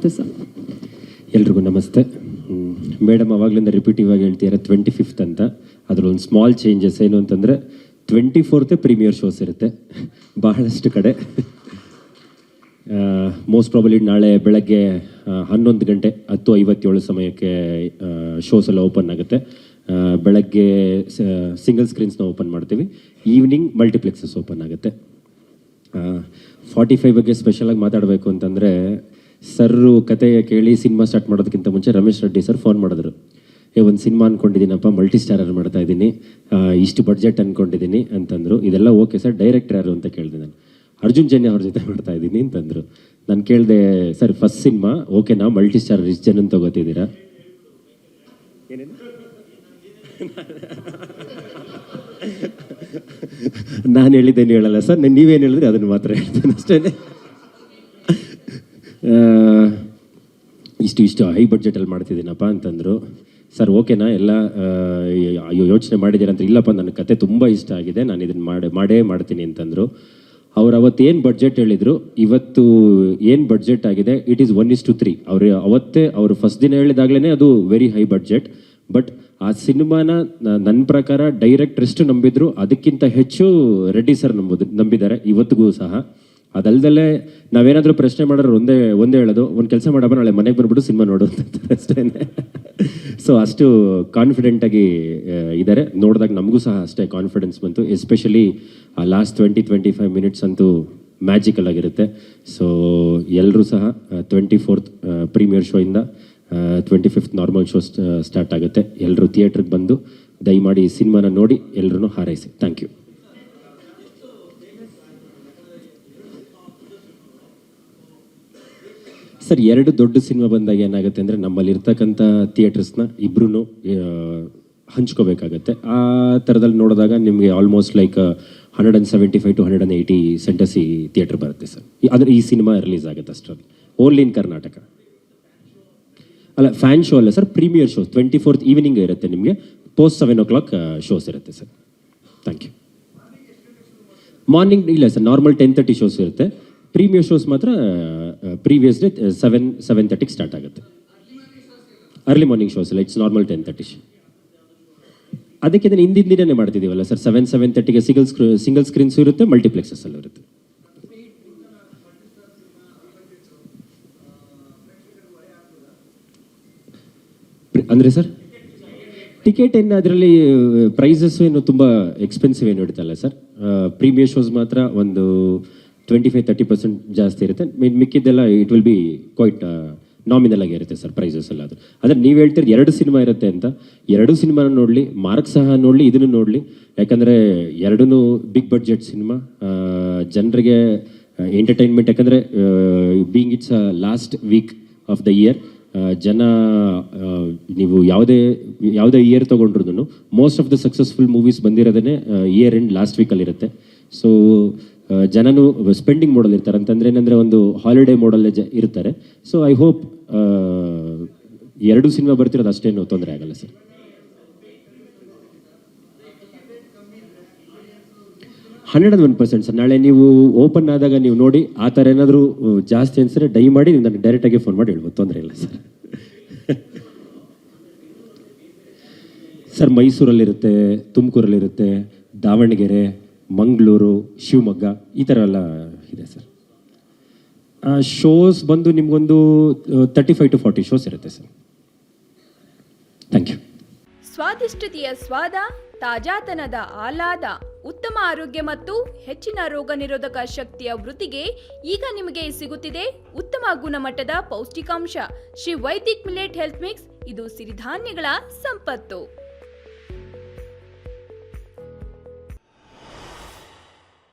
ನಮಸ್ತೆ ಸರ್. ಎಲ್ರಿಗೂ ನಮಸ್ತೆ. ಮೇಡಮ್ ಅವಾಗಲಿಂದ ರಿಪೀಟಿವ್ ಆಗಿ ಹೇಳ್ತಿದ್ದಾರೆ 25th ಅಂತ. ಅದರೊಂದು ಸ್ಮಾಲ್ ಚೇಂಜಸ್ ಏನು ಅಂತಂದರೆ 24th ಪ್ರೀಮಿಯರ್ ಶೋಸ್ ಇರುತ್ತೆ ಬಹಳಷ್ಟು ಕಡೆ. ಮೋಸ್ಟ್ ಪ್ರಾಬಲಿ ನಾಳೆ ಬೆಳಗ್ಗೆ 11 ಗಂಟೆ 10:57 ಸಮಯಕ್ಕೆ ಶೋಸ್ ಎಲ್ಲ ಓಪನ್ ಆಗುತ್ತೆ. ಬೆಳಗ್ಗೆ ಸಿಂಗಲ್ ಸ್ಕ್ರೀನ್ಸ್ನ ಓಪನ್ ಮಾಡ್ತೀವಿ, ಈವ್ನಿಂಗ್ ಮಲ್ಟಿಪ್ಲೆಕ್ಸಸ್ ಓಪನ್ ಆಗುತ್ತೆ. 45 ಬಗ್ಗೆ ಸ್ಪೆಷಲಾಗಿ ಮಾತಾಡಬೇಕು ಅಂತಂದರೆ, ಸರ್ರು ಕತೆ ಕೇಳಿ ಸಿನಿಮಾ ಸ್ಟಾರ್ಟ್ ಮಾಡೋದಕ್ಕಿಂತ ಮುಂಚೆ ರಮೇಶ್ ರೆಡ್ಡಿ ಸರ್ ಫೋನ್ ಮಾಡಿದ್ರು. ಒಂದು ಸಿನಿಮಾ ಅಂದ್ಕೊಂಡಿದ್ದೀನಪ್ಪ, ಮಲ್ಟಿ ಸ್ಟಾರರ್ ಮಾಡ್ತಾ ಇದ್ದೀನಿ, ಇಷ್ಟು ಬಡ್ಜೆಟ್ ಅಂದ್ಕೊಂಡಿದ್ದೀನಿ ಅಂತಂದರು. ಇದೆಲ್ಲ ಓಕೆ ಸರ್, ಡೈರೆಕ್ಟರ್ ಯಾರು ಅಂತ ಕೇಳಿದೆ ನಾನು. ಅರ್ಜುನ್ ಜನ್ಯ ಅವ್ರ ಜೊತೆ ಮಾಡ್ತಾ ಇದ್ದೀನಿ ಅಂತಂದರು. ನಾನು ಕೇಳಿದೆ, ಸರ್ ಫಸ್ಟ್ ಸಿನಿಮಾ ಓಕೆನಾ, ಮಲ್ಟಿ ಸ್ಟಾರರ್ ಇಷ್ಟು ಜನ ತಗೋತಿದ್ದೀರಾ? ಏನೇನು ನಾನು ಹೇಳಿದ್ದೇನು ಹೇಳಲ್ಲ ಸರ್, ನೀವೇನು ಹೇಳಿದ್ರೆ ಅದನ್ನು ಮಾತ್ರ ಹೇಳ್ತೇನೆ ಅಷ್ಟೇ. ಇಷ್ಟು ಹೈ ಬಡ್ಜೆಟಲ್ಲಿ ಮಾಡ್ತಿದ್ದೀನಪ್ಪ ಅಂತಂದರು. ಸರ್ ಓಕೆನಾ ಎಲ್ಲ ಯೋಚನೆ ಮಾಡಿದ್ದೀರಂತ? ಇಲ್ಲಪ್ಪ, ನನ್ನ ಕತೆ ತುಂಬ ಇಷ್ಟ ಆಗಿದೆ, ನಾನು ಇದನ್ನು ಮಾಡೇ ಮಾಡ್ತೀನಿ ಅಂತಂದರು. ಅವ್ರು ಅವತ್ತು ಏನು ಬಡ್ಜೆಟ್ ಹೇಳಿದರು, ಇವತ್ತು ಏನು ಬಡ್ಜೆಟ್ ಆಗಿದೆ, ಇಟ್ ಈಸ್ 1:3. ಅವತ್ತೇ ಅವರು ಫಸ್ಟ್ ದಿನ ಹೇಳಿದಾಗಲೇ ಅದು ವೆರಿ ಹೈ ಬಡ್ಜೆಟ್. ಬಟ್ ಆ ಸಿನಿಮಾನ ನನ್ನ ಪ್ರಕಾರ ಡೈರೆಕ್ಟರ್ ಎಷ್ಟು ನಂಬಿದ್ರು ಅದಕ್ಕಿಂತ ಹೆಚ್ಚು ರೆಡ್ಡಿ ಸರ್ ನಂಬಿದ್ದಾರೆ ಇವತ್ತಿಗೂ ಸಹ. ಅದಲ್ದಲ್ಲೇ ನಾವೇನಾದರೂ ಪ್ರಶ್ನೆ ಮಾಡೋರು ಒಂದೇ ಹೇಳೋದು, ಒಂದು ಕೆಲಸ ಮಾಡಪ್ಪ, ನಾಳೆ ಮನೆಗೆ ಬಂದ್ಬಿಟ್ಟು ಸಿನಿಮಾ ನೋಡು ಅಂತಾರೆ ಅಷ್ಟೇ. ಸೊ ಅಷ್ಟು ಕಾನ್ಫಿಡೆಂಟಾಗಿ ಇದ್ದಾರೆ. ನೋಡಿದಾಗ ನಮಗೂ ಸಹ ಅಷ್ಟೇ ಕಾನ್ಫಿಡೆನ್ಸ್ ಬಂತು. ಎಸ್ಪೆಷಲಿ ಆ ಲಾಸ್ಟ್ 20-25 ಮಿನಿಟ್ಸ್ ಅಂತೂ ಮ್ಯಾಜಿಕಲ್ ಆಗಿರುತ್ತೆ. ಸೊ ಎಲ್ಲರೂ ಸಹ 24th ಪ್ರೀಮಿಯರ್ ಶೋಯಿಂದ 25th ನಾರ್ಮಲ್ ಶೋ ಸ್ಟಾರ್ಟ್ ಆಗುತ್ತೆ. ಎಲ್ಲರೂ ಥಿಯೇಟ್ರಿಗೆ ಬಂದು ದಯಮಾಡಿ ಈ ಸಿನಿಮಾನ ನೋಡಿ ಎಲ್ಲರೂ ಹಾರೈಸಿ. Thank you. ಸರ್, 2 ದೊಡ್ಡ ಸಿನಿಮಾ ಬಂದಾಗ ಏನಾಗುತ್ತೆ ಅಂದರೆ, ನಮ್ಮಲ್ಲಿ ಇರ್ತಕ್ಕಂಥ ಥಿಯೇಟರ್ಸ್ನ ಇಬ್ಬರೂ ಹಂಚ್ಕೋಬೇಕಾಗತ್ತೆ. ಆ ಥರದಲ್ಲಿ ನೋಡಿದಾಗ ನಿಮಗೆ ಆಲ್ಮೋಸ್ಟ್ ಲೈಕ್ 175 to 180 ಸೆಂಟರ್ಸ್ ಈ ಥಿಯೇಟರ್ ಬರುತ್ತೆ ಸರ್. ಆದರೆ ಈ ಸಿನಿಮಾ ರಿಲೀಸ್ ಆಗುತ್ತೆ ಅಷ್ಟರಲ್ಲಿ, ಓನ್ಲಿ ಇನ್ ಕರ್ನಾಟಕ. ಅಲ್ಲ, ಫ್ಯಾನ್ ಶೋ ಅಲ್ಲ sir, premier show 24th evening ಇರುತ್ತೆ. ನಿಮಗೆ post 7 o'clock ಶೋಸ್ ಇರುತ್ತೆ ಸರ್. Thank you. ಮಾರ್ನಿಂಗ್ ಇಲ್ಲ ಸರ್, ನಾರ್ಮಲ್ 10:30 ಶೋಸ್ ಇರುತ್ತೆ. ಪ್ರೀಮಿಯರ್ ಶೋಸ್ ಮಾತ್ರ ಪ್ರೀವಿಯಸ್ ಡೇ 7:30 ಸ್ಟಾರ್ಟ್ ಆಗುತ್ತೆ. ಅರ್ಲಿ ಮಾರ್ನಿಂಗ್ ಶೋಸ್ ಇಲ್ಲ, ಇಟ್ಸ್ ನಾರ್ಮಲ್ 10:30. ಅದಕ್ಕೆ ಹಿಂದಿನ ದಿನನೇ ಮಾಡ್ತಿದ್ದೀವಲ್ಲ ಸರ್, 7:30ಗೆ ಸಿಂಗಲ್ ಸ್ಕ್ರೀನ್ಸ್ ಇರುತ್ತೆ, ಮಲ್ಟಿಪ್ಲೆಕ್ಸಸ್ ಎಲ್ಲ ಇರುತ್ತೆ. ಅಂದರೆ ಸರ್ ಟಿಕೆಟ್ ಏನು ಅದರಲ್ಲಿ ಪ್ರೈಸಸ್ ಏನು ತುಂಬ ಎಕ್ಸ್ಪೆನ್ಸಿವ್ ಏನು ಇಡ್ತಲ್ಲ ಸರ್. ಪ್ರೀಮಿಯರ್ ಶೋಸ್ ಮಾತ್ರ ಒಂದು 25-30% ಜಾಸ್ತಿ ಇರುತ್ತೆ. ಮಿಕ್ಕಿದ್ದೆಲ್ಲ it will be quite nominal ಆಗಿರುತ್ತೆ ಸರ್ ಪ್ರೈಸಸ್ ಎಲ್ಲ. ಅದು ಅಂದರೆ ನೀವು ಹೇಳ್ತೀರಿ 2 ಸಿನಿಮಾ ಇರುತ್ತೆ ಅಂತ. 2 ಸಿನಿಮಾನ ನೋಡಲಿ, ಮಾರ್ಕ್ ಸಹ ನೋಡಲಿ, ಇದನ್ನು ನೋಡಲಿ. ಯಾಕಂದರೆ 2 ಬಿಗ್ ಬಡ್ಜೆಟ್ ಸಿನಿಮಾ, ಜನರಿಗೆ ಎಂಟರ್ಟೈನ್ಮೆಂಟ್. ಯಾಕಂದರೆ being it's last week of the year, ಜನ ನೀವು ಯಾವುದೇ ಇಯರ್ ತೊಗೊಂಡ್ರು most of the successful movies ಬಂದಿರೋದೇ ಇಯರ್ ಎಂಡ್ ಲಾಸ್ಟ್ ವೀಕಲ್ಲಿರುತ್ತೆ. ಸೊ ಜನನು ಸ್ಪೆಂಡಿಂಗ್ ಮೋಡಲ್ ಇರ್ತಾರೆ. ಅಂತಂದರೆ ಏನಂದರೆ ಒಂದು ಹಾಲಿಡೇ ಮೋಡಲ್ಲೇ ಇರ್ತಾರೆ. ಸೊ ಐ ಹೋಪ್ 2 ಸಿನಿಮಾ ಬರ್ತಿರೋದು ಅಷ್ಟೇನು ತೊಂದರೆ ಆಗಲ್ಲ ಸರ್. Hundred 1% sir. ನಾಳೆ ನೀವು ಓಪನ್ ಆದಾಗ ನೀವು ನೋಡಿ, ಆ ಥರ ಏನಾದರೂ ಜಾಸ್ತಿ ಅನಿಸಿದ್ರೆ ದಯಮಾಡಿ ನೀವು ನನಗೆ ಡೈರೆಕ್ಟಾಗಿ ಫೋನ್ ಮಾಡಿ ಹೇಳ್ಬೋದು, ತೊಂದರೆ ಇಲ್ಲ ಸರ್. ಸರ್ ಮೈಸೂರಲ್ಲಿರುತ್ತೆ, ತುಮಕೂರಲ್ಲಿರುತ್ತೆ, ದಾವಣಗೆರೆ, ಮಂಗಳೂರು, ಶಿವಮೊಗ್ಗ, ಈ ಥರ ಎಲ್ಲ ಇದೆ ಸರ್. ಶೋಸ್ ಬಂದು ನಿಮಗೊಂದು 35 to 40 ಶೋಸ್ ಇರುತ್ತೆ ಸರ್. Thank you. ಸ್ವಾದಿಷ್ಟತೆಯ ಸ್ವಾದ, ತಾಜಾತನದ ಆಹ್ಲಾದ, ಉತ್ತಮ ಆರೋಗ್ಯ ಮತ್ತು ಹೆಚ್ಚಿನ ರೋಗ ನಿರೋಧಕ ಶಕ್ತಿಯ ವೃದ್ಧಿಗೆ ಈಗ ನಿಮಗೆ ಸಿಗುತ್ತಿದೆ ಉತ್ತಮ ಗುಣಮಟ್ಟದ ಪೌಷ್ಟಿಕಾಂಶ Shri Vaidik millet health mix. ಇದು ಸಿರಿಧಾನ್ಯಗಳ ಸಂಪತ್ತು.